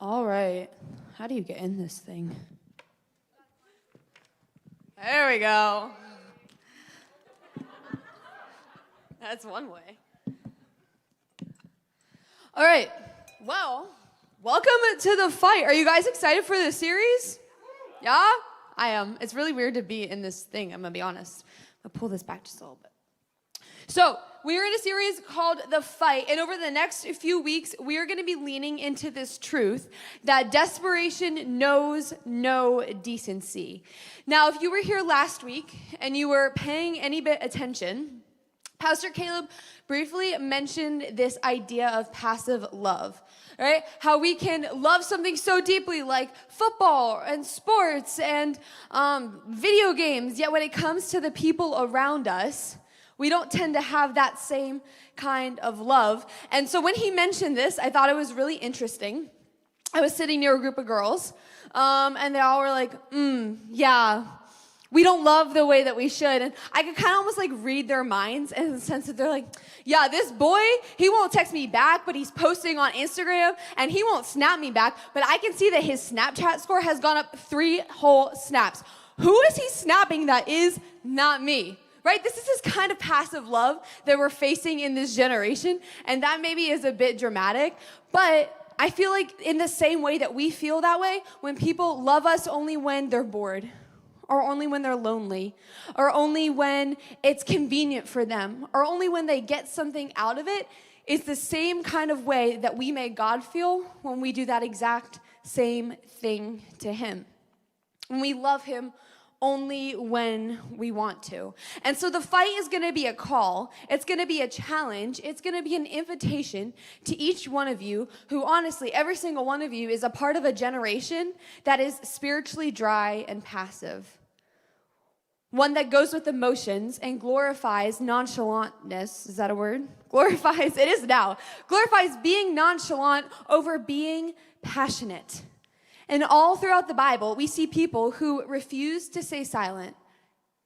All right. How do you get in this thing? There we go. That's one way. All right. Well, welcome to the fight. Are you guys excited for this series? Yeah? I am. It's really weird to be in this thing, I'm going to be honest. I'll pull this back just a little bit. So, we are in a series called The Fight, and over the next few weeks, we are going to be leaning into this truth that desperation knows no decency. Now, if you were here last week and you were paying any bit attention, Pastor Caleb briefly mentioned this idea of passive love, right? How we can love something so deeply like football and sports and video games, yet when it comes to the people around us, we don't tend to have that same kind of love. And so when he mentioned this, I thought it was really interesting. I was sitting near a group of girls, and they all were like, yeah, we don't love the way that we should. And I could kind of almost like read their minds in the sense that they're like, yeah, this boy, he won't text me back, but he's posting on Instagram, and he won't snap me back, but I can see that his Snapchat score has gone up 3 whole snaps. Who is he snapping that is not me? Right? This is this kind of passive love that we're facing in this generation, and that maybe is a bit dramatic, but I feel like in the same way that we feel that way, when people love us only when they're bored, or only when they're lonely, or only when it's convenient for them, or only when they get something out of it, it's the same kind of way that we make God feel when we do that exact same thing to Him. When we love Him only when we want to. And so the fight is going to be a call. It's going to be a challenge. It's going to be an invitation to each one of you who, honestly, every single one of you is a part of a generation that is spiritually dry and passive. One that goes with emotions and glorifies nonchalantness. Is that a word? Glorifies, it is now. Glorifies being nonchalant over being passionate. And all throughout the Bible, we see people who refuse to stay silent,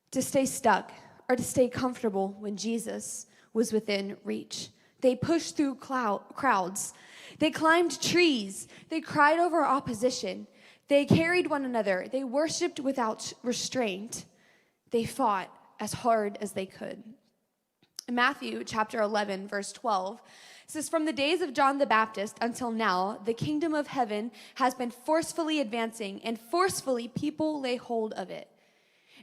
to stay stuck, or to stay comfortable when Jesus was within reach. They pushed through crowds. They climbed trees. They cried over opposition. They carried one another. They worshiped without restraint. They fought as hard as they could. In Matthew chapter 11, verse 12, it says, "From the days of John the Baptist until now, the kingdom of heaven has been forcefully advancing, and forcefully people lay hold of it."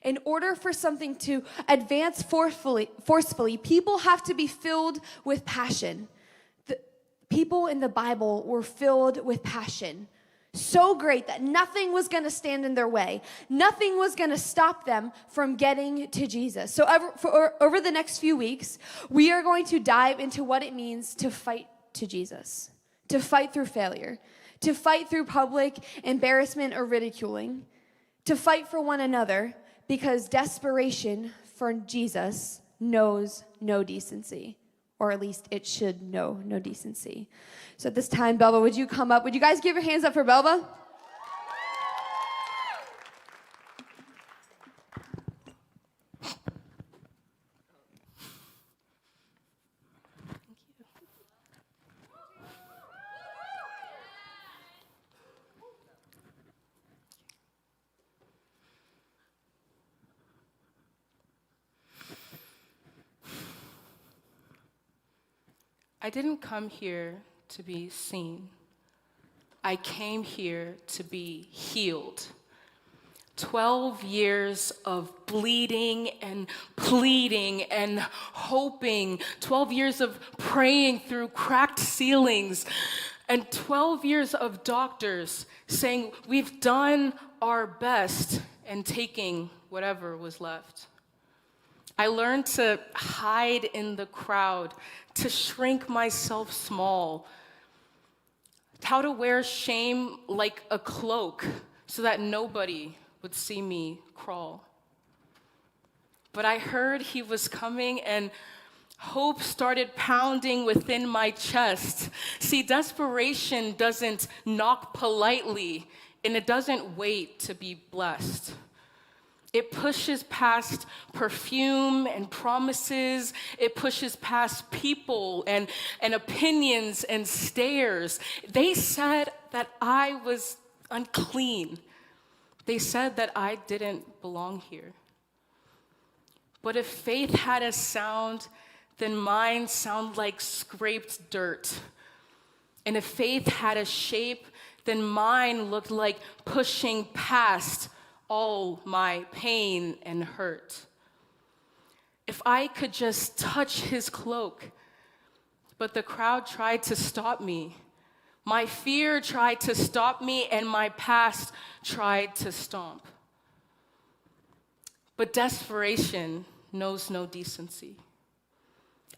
In order for something to advance forcefully, people have to be filled with passion. The people in the Bible were filled with passion. So great that nothing was going to stand in their way. Nothing was going to stop them from getting to Jesus. So over the next few weeks, we are going to dive into what it means to fight to Jesus, to fight through failure, to fight through public embarrassment or ridiculing, to fight for one another, because desperation for Jesus knows no decency. Or at least it should know no decency. So at this time, Belva, would you come up? Would you guys give your hands up for Belva? I didn't come here to be seen. I came here to be healed. 12 years of bleeding and pleading and hoping. 12 years of praying through cracked ceilings. And 12 years of doctors saying, we've done our best, and taking whatever was left. I learned to hide in the crowd, to shrink myself small, how to wear shame like a cloak so that nobody would see me crawl. But I heard He was coming, and hope started pounding within my chest. See, desperation doesn't knock politely, and it doesn't wait to be blessed. It pushes past perfume and promises. It pushes past people and opinions and stares. They said that I was unclean. They said that I didn't belong here. But if faith had a sound, then mine sound like scraped dirt. And if faith had a shape, then mine looked like pushing past all my pain and hurt. If I could just touch his cloak, but the crowd tried to stop me. My fear tried to stop me, and my past tried to stomp. But desperation knows no decency.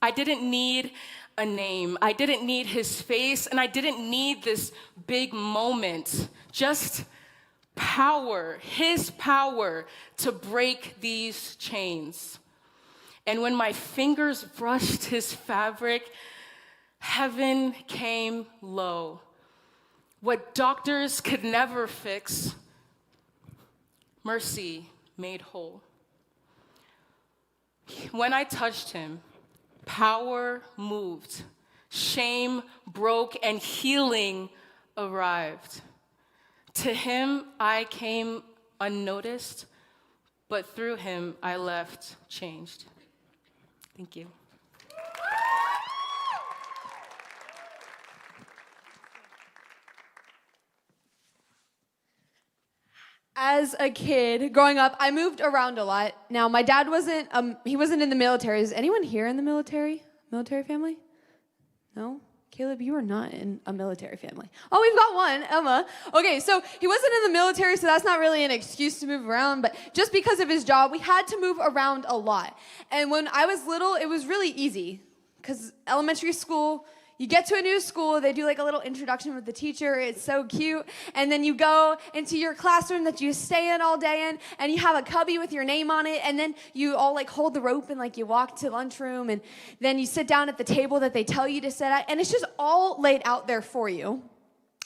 I didn't need a name. I didn't need his face, and I didn't need this big moment. Just power, his power to break these chains. And when my fingers brushed his fabric, heaven came low. What doctors could never fix, mercy made whole. When I touched him, power moved, shame broke, and healing arrived. To him, I came unnoticed, but through him, I left changed. Thank you. As a kid, growing up, I moved around a lot. Now, my dad wasn't in the military. Is anyone here in the military? Military family? No? Caleb, you are not in a military family. Oh, we've got one, Emma. Okay, so he wasn't in the military, so that's not really an excuse to move around, but just because of his job, we had to move around a lot. And when I was little, it was really easy, because elementary school, you get to a new school, they do like a little introduction with the teacher, it's so cute, and then you go into your classroom that you stay in all day in, and you have a cubby with your name on it, and then you all like hold the rope and like you walk to lunchroom, and then you sit down at the table that they tell you to sit at, and it's just all laid out there for you.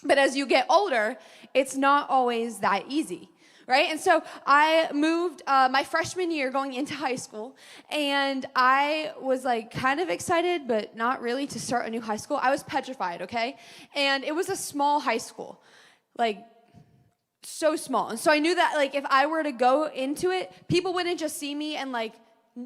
But as you get older, it's not always that easy. Right? And so I moved my freshman year going into high school, and I was like kind of excited, but not really to start a new high school. I was petrified, okay? And it was a small high school, like so small. And so I knew that like if I were to go into it, people wouldn't just see me and like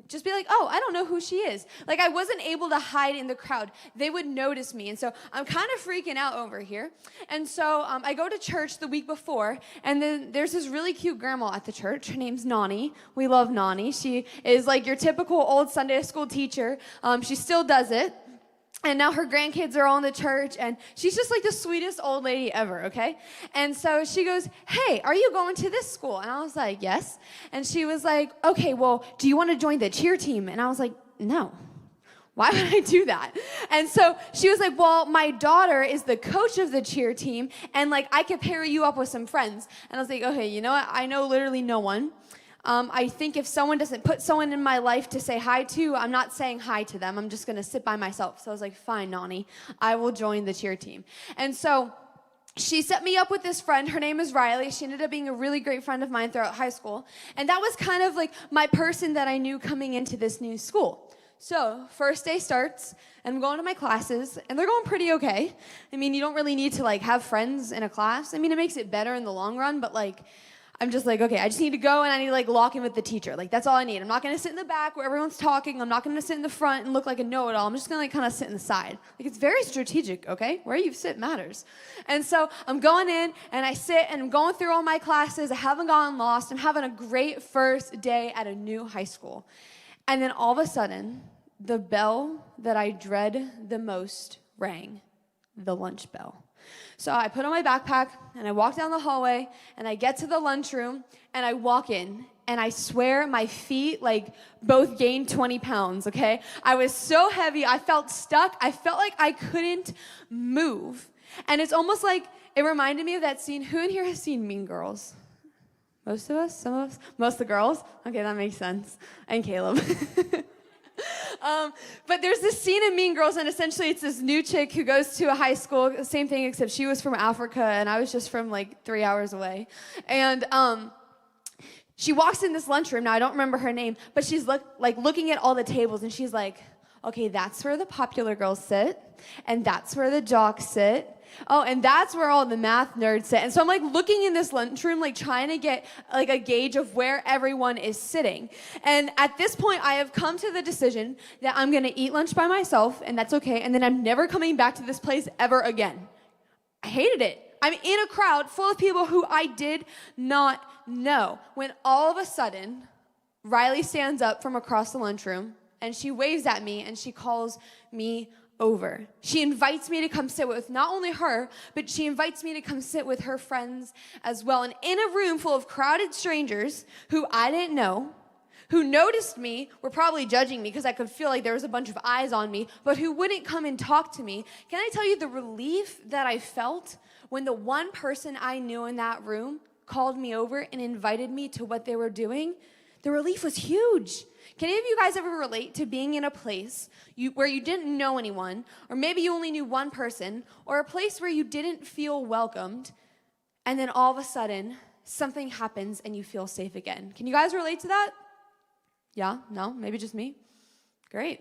just be like, oh, I don't know who she is. Like I wasn't able to hide in the crowd. They would notice me. And so I'm kind of freaking out over here. And so I go to church the week before, and then there's this really cute grandma at the church. Her name's Nani. We love Nani. She is like your typical old Sunday school teacher. She still does it. And now her grandkids are all in the church, and she's just like the sweetest old lady ever, okay? And so she goes, hey, are you going to this school? And I was like, yes. And she was like, okay, well, do you want to join the cheer team? And I was like, no. Why would I do that? And so she was like, well, my daughter is the coach of the cheer team, and like I could pair you up with some friends. And I was like, okay, you know what? I know literally no one. I think if someone doesn't put someone in my life to say hi to, I'm not saying hi to them. I'm just going to sit by myself. So I was like, fine, Nani, I will join the cheer team. And so she set me up with this friend. Her name is Riley. She ended up being a really great friend of mine throughout high school. And that was kind of like my person that I knew coming into this new school. So first day starts, and I'm going to my classes, and they're going pretty okay. I mean, you don't really need to like have friends in a class. I mean, it makes it better in the long run, but like, I'm just like, okay, I just need to go and I need to like lock in with the teacher. Like that's all I need. I'm not going to sit in the back where everyone's talking. I'm not going to sit in the front and look like a know-it-all. I'm just going to like kind of sit in the side. Like it's very strategic, okay? Where you sit matters. And so I'm going in and I sit and I'm going through all my classes. I haven't gotten lost. I'm having a great first day at a new high school. And then all of a sudden, the bell that I dread the most rang, the lunch bell. So I put on my backpack, and I walk down the hallway, and I get to the lunchroom, and I walk in, and I swear my feet, like, both gained 20 pounds, okay? I was so heavy, I felt stuck, I felt like I couldn't move. And it's almost like, it reminded me of that scene. Who in here has seen Mean Girls? Most of us? Some of us? Most of the girls? Okay, that makes sense. And Caleb. But there's this scene in Mean Girls, and essentially it's this new chick who goes to a high school, same thing, except she was from Africa, and I was just from like 3 hours away. And She walks in this lunchroom. Now, I don't remember her name, but she's looking at all the tables, and she's like, okay, that's where the popular girls sit, and that's where the jocks sit. Oh, and that's where all the math nerds sit. And so I'm like looking in this lunchroom, like trying to get like a gauge of where everyone is sitting. And at this point, I have come to the decision that I'm gonna eat lunch by myself, and that's okay, and then I'm never coming back to this place ever again. I hated it. I'm in a crowd full of people who I did not know, when all of a sudden, Riley stands up from across the lunchroom, and she waves at me, and she calls me over. She invites me to come sit with not only her, but she invites me to come sit with her friends as well. And in a room full of crowded strangers who I didn't know, who noticed me, were probably judging me because I could feel like there was a bunch of eyes on me, but who wouldn't come and talk to me. Can I tell you the relief that I felt when the one person I knew in that room called me over and invited me to what they were doing? The relief was huge. Can any of you guys ever relate to being in a place where you didn't know anyone, or maybe you only knew one person, or a place where you didn't feel welcomed, and then all of a sudden, something happens and you feel safe again? Can you guys relate to that? Yeah? No? Maybe just me? Great.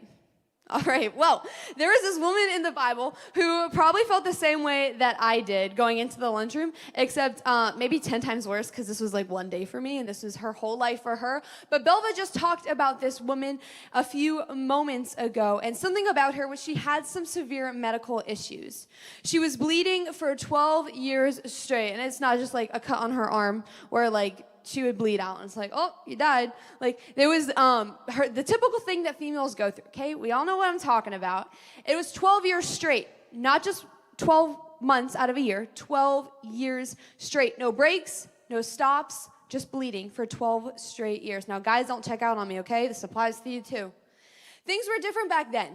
All right, well, there was this woman in the Bible who probably felt the same way that I did going into the lunchroom, except maybe 10 times worse, because this was like one day for me, and this was her whole life for her. But Belva just talked about this woman a few moments ago, and something about her was she had some severe medical issues. She was bleeding for 12 years straight, and it's not just like a cut on her arm where like she would bleed out, and it's like, oh, you died. Like, there was the typical thing that females go through, okay? We all know what I'm talking about. It was 12 years straight, not just 12 months out of a year, 12 years straight. No breaks, no stops, just bleeding for 12 straight years. Now, guys, don't check out on me, okay? This applies to you too. Things were different back then.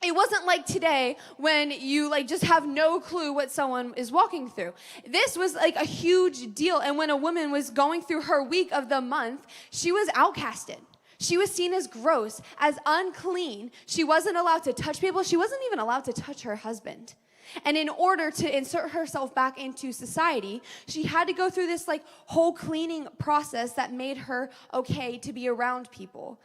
It wasn't like today when you like just have no clue what someone is walking through. This was like a huge deal. And when a woman was going through her week of the month, she was outcasted. She was seen as gross, as unclean. She wasn't allowed to touch people. She wasn't even allowed to touch her husband. And in order to insert herself back into society, she had to go through this like whole cleaning process that made her okay to be around people.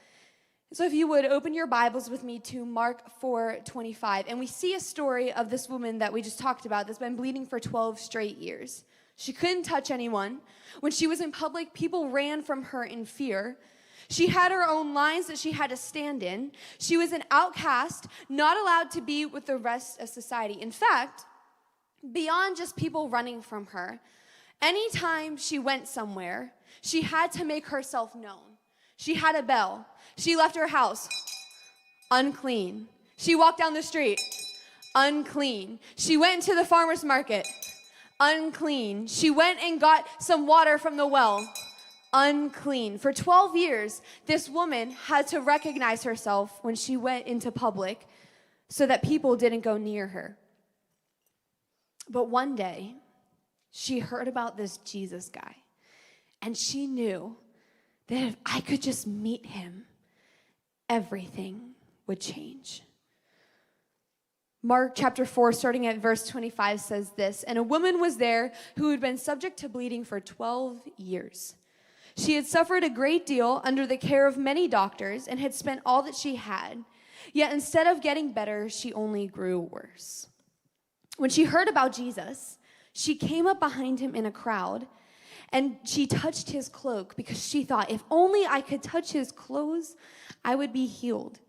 So if you would open your Bibles with me to Mark 4:25, and we see a story of this woman that we just talked about that's been bleeding for 12 straight years. She couldn't touch anyone. When she was in public, people ran from her in fear. She had her own lines that she had to stand in. She was an outcast, not allowed to be with the rest of society. In fact, beyond just people running from her, anytime she went somewhere, she had to make herself known. She had a bell. She left her house, unclean. She walked down the street, unclean. She went to the farmer's market, unclean. She went and got some water from the well, unclean. For 12 years, this woman had to recognize herself when she went into public so that people didn't go near her. But one day, she heard about this Jesus guy, and she knew that if I could just meet him, everything would change. Mark chapter 4, starting at verse 25, says this, "And a woman was there who had been subject to bleeding for 12 years. She had suffered a great deal under the care of many doctors and had spent all that she had. Yet instead of getting better, she only grew worse. When she heard about Jesus, she came up behind him in a crowd, and she touched his cloak because she thought, if only I could touch his clothes, I would be healed.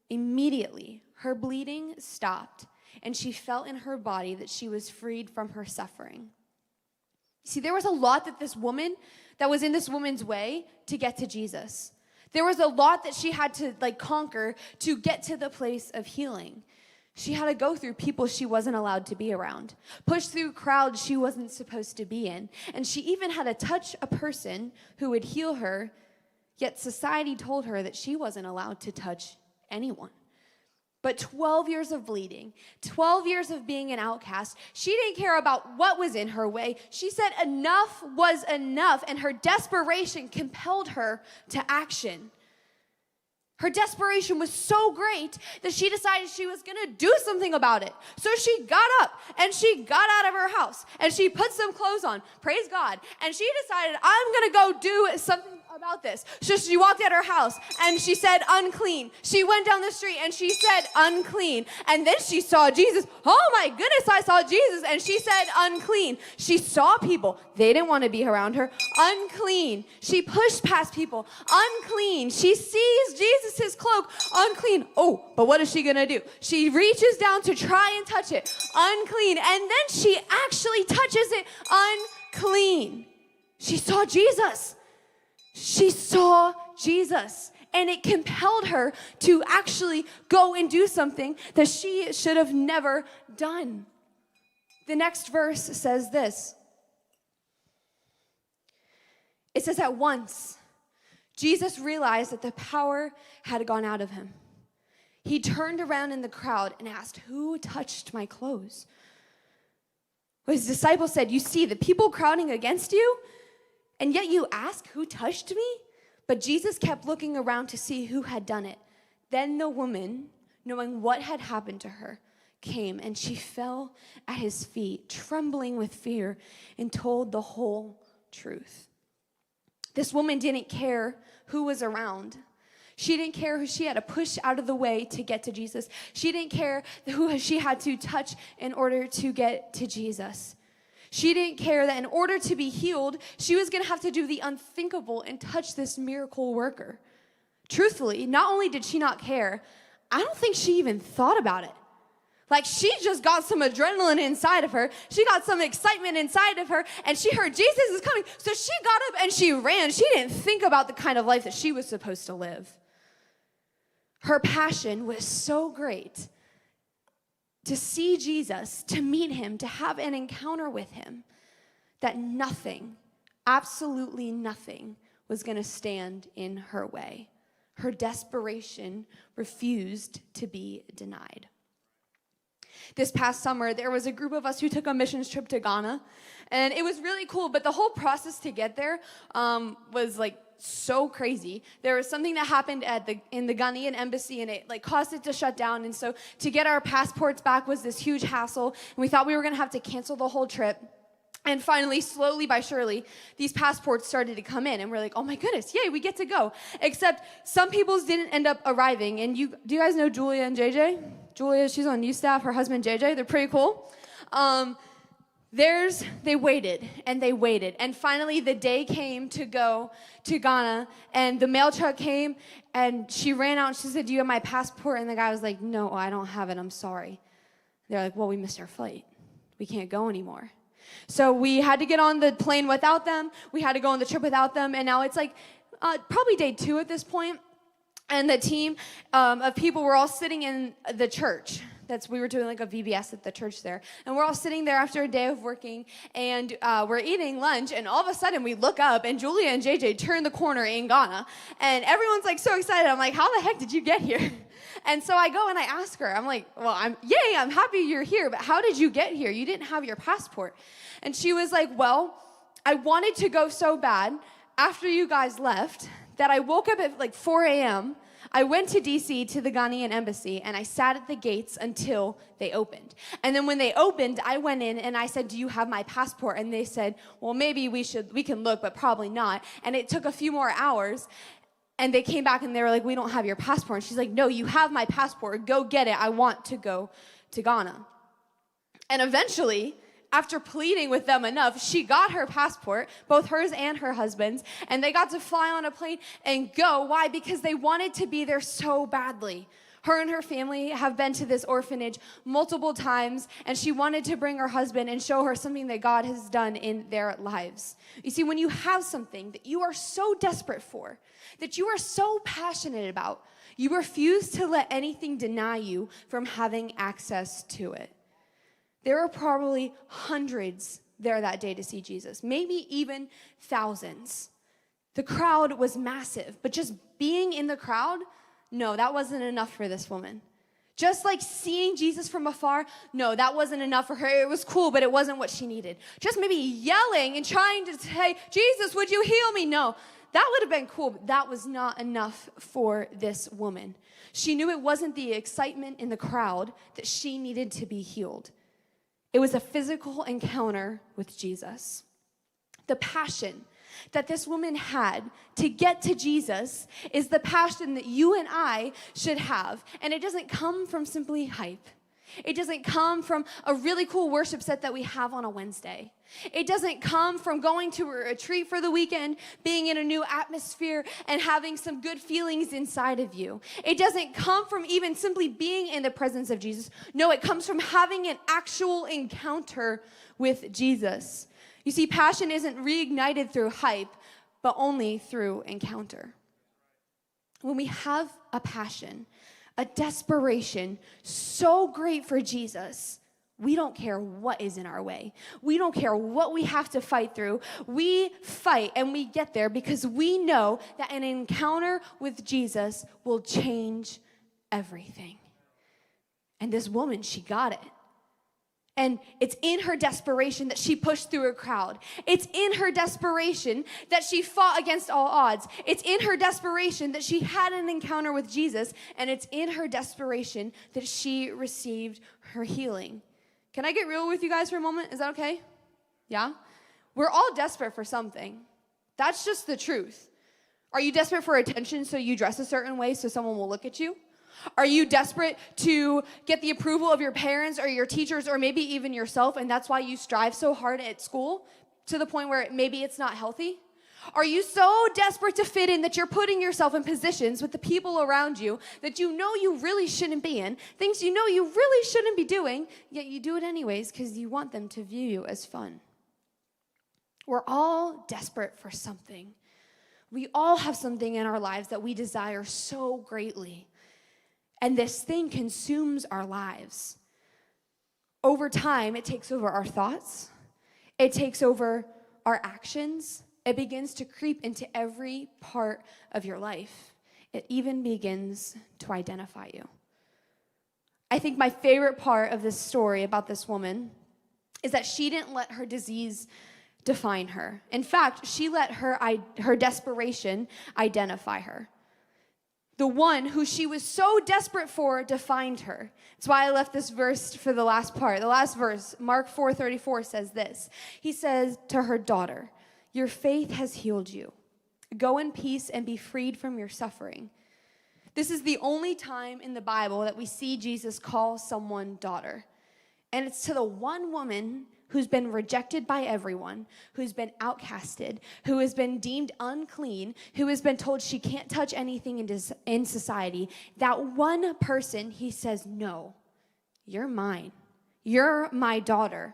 Immediately, her bleeding stopped, and she felt in her body that she was freed from her suffering." See, there was a lot that was in this woman's way to get to Jesus. There was a lot that she had to conquer to get to the place of healing. She had to go through people she wasn't allowed to be around, push through crowds she wasn't supposed to be in, and she even had to touch a person who would heal her, yet society told her that she wasn't allowed to touch anyone. But 12 years of bleeding, 12 years of being an outcast, she didn't care about what was in her way. She said enough was enough, and her desperation compelled her to action. Her desperation was so great that she decided she was going to do something about it. So she got up and she got out of her house and she put some clothes on, praise God, and she decided, I'm going to go do something about this. So she walked at her house and she said, unclean. She went down the street and she said, unclean. And then she saw Jesus. Oh my goodness, I saw Jesus. And she said, unclean. She saw people. They didn't want to be around her. Unclean. She pushed past people. Unclean. She sees Jesus' cloak. Unclean. Oh, but what is she going to do? She reaches down to try and touch it. Unclean. And then she actually touches it. Unclean. She saw Jesus. She saw Jesus, and it compelled her to actually go and do something that she should have never done. The next verse says this. It says, at once, Jesus realized that the power had gone out of him. He turned around in the crowd and asked, who touched my clothes? His disciples said, you see the people crowding against you, and yet you ask, who touched me? But Jesus kept looking around to see who had done it. Then the woman, knowing what had happened to her, came, and she fell at his feet, trembling with fear, and told the whole truth. This woman didn't care who was around. She didn't care who she had to push out of the way to get to Jesus. She didn't care who she had to touch in order to get to Jesus. She didn't care that in order to be healed, she was going to have to do the unthinkable and touch this miracle worker. Truthfully, not only did she not care, I don't think she even thought about it. Like, she just got some adrenaline inside of her. She got some excitement inside of her, and she heard Jesus is coming. So she got up and she ran. She didn't think about the kind of life that she was supposed to live. Her passion was so great to see Jesus, to meet him, to have an encounter with him, that nothing, absolutely nothing, was going to stand in her way. Her desperation refused to be denied. This past summer, there was a group of us who took a missions trip to Ghana, and it was really cool, but the whole process to get there was like so crazy. There was something that happened in the Ghanaian embassy, and it caused it to shut down. And so to get our passports back was this huge hassle, and we thought we were going to have to cancel the whole trip. And finally, slowly by surely, these passports started to come in, and we're like, oh my goodness, yay, we get to go. Except some people's didn't end up arriving. And do you guys know Julia and JJ? Julia, she's on youth staff, her husband JJ, they're pretty cool. They waited, and finally the day came to go to Ghana, and the mail truck came, and she ran out, and she said, do you have my passport? And the guy was like, no, I don't have it, I'm sorry. They're like, well, we missed our flight. We can't go anymore. So we had to get on the plane without them, we had to go on the trip without them, and now it's probably day 2 at this point, and the team of people were all sitting in the church. We were doing a VBS at the church there. And we're all sitting there after a day of working, and we're eating lunch, and all of a sudden we look up, and Julia and JJ turn the corner in Ghana, and everyone's so excited. I'm like, how the heck did you get here? And so I go and I ask her, I'm like, well, I'm happy you're here, but how did you get here? You didn't have your passport. And she was like, well, I wanted to go so bad after you guys left that I woke up at 4 a.m., I went to D.C. to the Ghanaian embassy, and I sat at the gates until they opened. And then when they opened, I went in and I said, do you have my passport? And they said, well, maybe we can look, but probably not. And it took a few more hours, and they came back and they were like, we don't have your passport. And she's like, no, you have my passport. Go get it. I want to go to Ghana. And eventually, after pleading with them enough, she got her passport, both hers and her husband's, and they got to fly on a plane and go. Why? Because they wanted to be there so badly. Her and her family have been to this orphanage multiple times, and she wanted to bring her husband and show her something that God has done in their lives. You see, when you have something that you are so desperate for, that you are so passionate about, you refuse to let anything deny you from having access to it. There were probably hundreds there that day to see Jesus, maybe even thousands. The crowd was massive, but just being in the crowd, no, that wasn't enough for this woman. Just seeing Jesus from afar, no, that wasn't enough for her. It was cool, but it wasn't what she needed. Just maybe yelling and trying to say, Jesus, would you heal me? No, that would have been cool, but that was not enough for this woman. She knew it wasn't the excitement in the crowd that she needed to be healed. It was a physical encounter with Jesus. The passion that this woman had to get to Jesus is the passion that you and I should have. And it doesn't come from simply hype. It doesn't come from a really cool worship set that we have on a Wednesday. It doesn't come from going to a retreat for the weekend, being in a new atmosphere, and having some good feelings inside of you. It doesn't come from even simply being in the presence of Jesus. No, it comes from having an actual encounter with Jesus. You see, passion isn't reignited through hype, but only through encounter. When we have a passion, a desperation so great for Jesus, we don't care what is in our way. We don't care what we have to fight through. We fight and we get there because we know that an encounter with Jesus will change everything. And this woman, she got it. And it's in her desperation that she pushed through a crowd. It's in her desperation that she fought against all odds. It's in her desperation that she had an encounter with Jesus. And it's in her desperation that she received her healing. Can I get real with you guys for a moment? Is that okay? Yeah? We're all desperate for something. That's just the truth. Are you desperate for attention so you dress a certain way so someone will look at you? Are you desperate to get the approval of your parents or your teachers or maybe even yourself, and that's why you strive so hard at school to the point where maybe it's not healthy? Are you so desperate to fit in that you're putting yourself in positions with the people around you that you know you really shouldn't be in, things you know you really shouldn't be doing, yet you do it anyways because you want them to view you as fun? We're all desperate for something. We all have something in our lives that we desire so greatly. And this thing consumes our lives. Over time, it takes over our thoughts. It takes over our actions. It begins to creep into every part of your life. It even begins to identify you. I think my favorite part of this story about this woman is that she didn't let her disease define her. In fact, she let her desperation identify her. The one who she was so desperate for defined her. That's why I left this verse for the last part. The last verse, Mark 4:34 says this. He says to her daughter, "Your faith has healed you. Go in peace and be freed from your suffering." This is the only time in the Bible that we see Jesus call someone daughter. And it's to the one woman who's been rejected by everyone, who's been outcasted, who has been deemed unclean, who has been told she can't touch anything in society. That one person, he says, "No, you're mine. You're my daughter.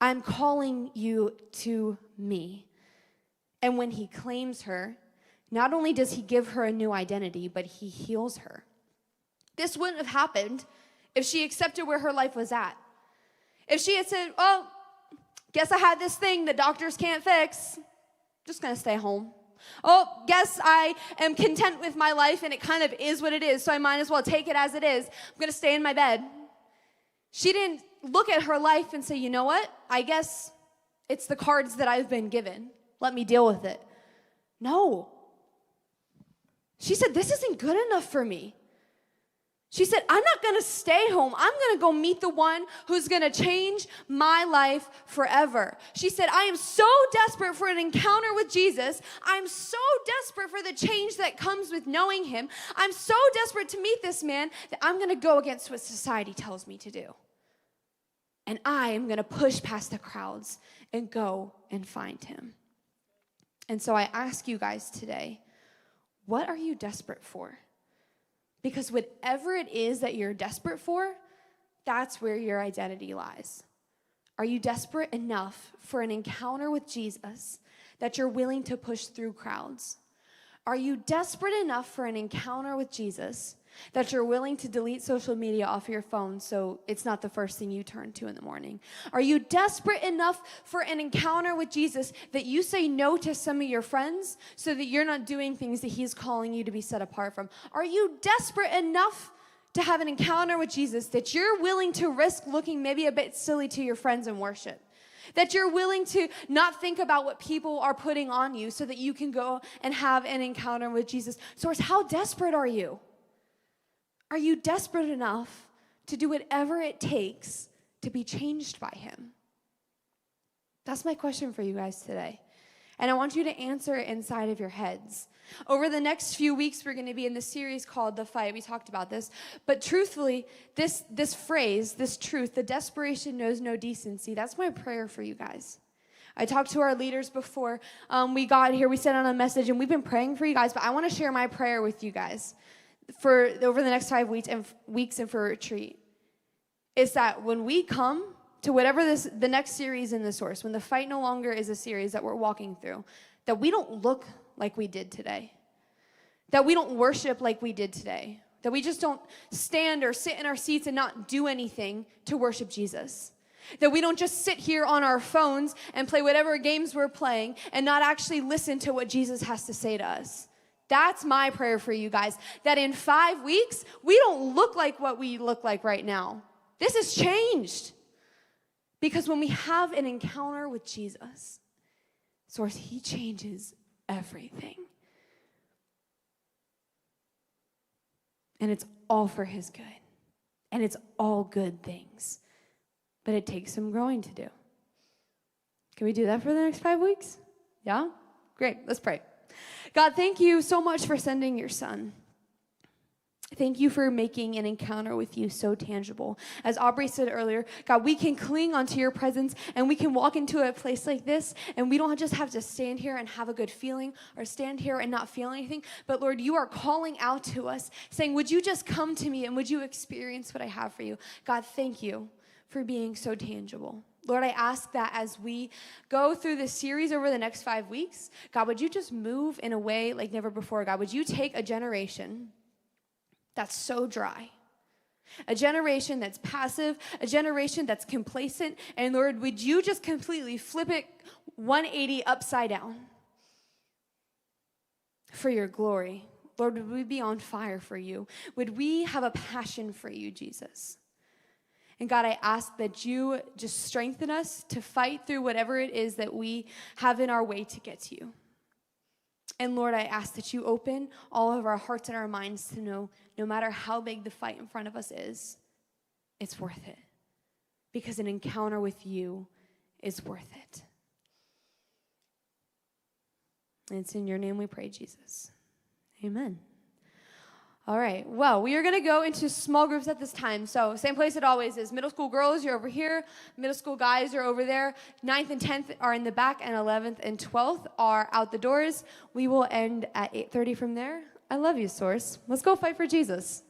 I'm calling you to me." And when he claims her, not only does he give her a new identity, but he heals her. This wouldn't have happened if she accepted where her life was at. If she had said, "Oh, guess I had this thing that doctors can't fix. Just gonna stay home. Oh, guess I am content with my life and it kind of is what it is, so I might as well take it as it is. I'm gonna stay in my bed." She didn't look at her life and say, "You know what? I guess it's the cards that I've been given. Let me deal with it." No. She said, "This isn't good enough for me." She said, "I'm not going to stay home. I'm going to go meet the one who's going to change my life forever." She said, "I am so desperate for an encounter with Jesus. I'm so desperate for the change that comes with knowing him. I'm so desperate to meet this man that I'm going to go against what society tells me to do. And I am going to push past the crowds and go and find him." And so I ask you guys today, what are you desperate for? Because whatever it is that you're desperate for, that's where your identity lies. Are you desperate enough for an encounter with Jesus that you're willing to push through crowds? Are you desperate enough for an encounter with Jesus that you're willing to delete social media off your phone so it's not the first thing you turn to in the morning? Are you desperate enough for an encounter with Jesus that you say no to some of your friends so that you're not doing things that he's calling you to be set apart from? Are you desperate enough to have an encounter with Jesus that you're willing to risk looking maybe a bit silly to your friends in worship? That you're willing to not think about what people are putting on you so that you can go and have an encounter with Jesus? Source, how desperate are you? Are you desperate enough to do whatever it takes to be changed by him? That's my question for you guys today. And I want you to answer it inside of your heads. Over the next few weeks, we're going to be in this series called The Fight. We talked about this. But truthfully, this phrase, this truth, the desperation knows no decency, that's my prayer for you guys. I talked to our leaders before we got here. We sent out a message, and we've been praying for you guys. But I want to share my prayer with you guys for over the next 5 weeks and for retreat. Is that when we come to whatever the next series in the Source, when the fight no longer is a series that we're walking through, that we don't look like we did today, that we don't worship like we did today, that we just don't stand or sit in our seats and not do anything to worship Jesus, that we don't just sit here on our phones and play whatever games we're playing and not actually listen to what Jesus has to say to us. That's my prayer for you guys, that in 5 weeks, we don't look like what we look like right now. This has changed. Because when we have an encounter with Jesus, Source, he changes everything. And it's all for his good. And it's all good things. But it takes some growing to do. Can we do that for the next 5 weeks? Yeah? Great. Let's pray. God, thank you so much for sending your son. Thank you for making an encounter with you so tangible. As Aubrey said earlier, God, we can cling onto your presence and we can walk into a place like this and we don't just have to stand here and have a good feeling or stand here and not feel anything. But Lord, you are calling out to us saying, would you just come to me and would you experience what I have for you? God, thank you for being so tangible. Lord, I ask that as we go through this series over the next 5 weeks, God, would you just move in a way like never before? God, would you take a generation that's so dry, a generation that's passive, a generation that's complacent, and Lord, would you just completely flip it 180 upside down for your glory? Lord, would we be on fire for you? Would we have a passion for you, Jesus? And God, I ask that you just strengthen us to fight through whatever it is that we have in our way to get to you. And Lord, I ask that you open all of our hearts and our minds to know no matter how big the fight in front of us is, it's worth it. Because an encounter with you is worth it. And it's in your name we pray, Jesus. Amen. All right, well, we are going to go into small groups at this time. So same place it always is. Middle school girls, you're over here. Middle school guys are over there. 9th and 10th are in the back, and 11th and 12th are out the doors. We will end at 8:30 from there. I love you, Source. Let's go fight for Jesus.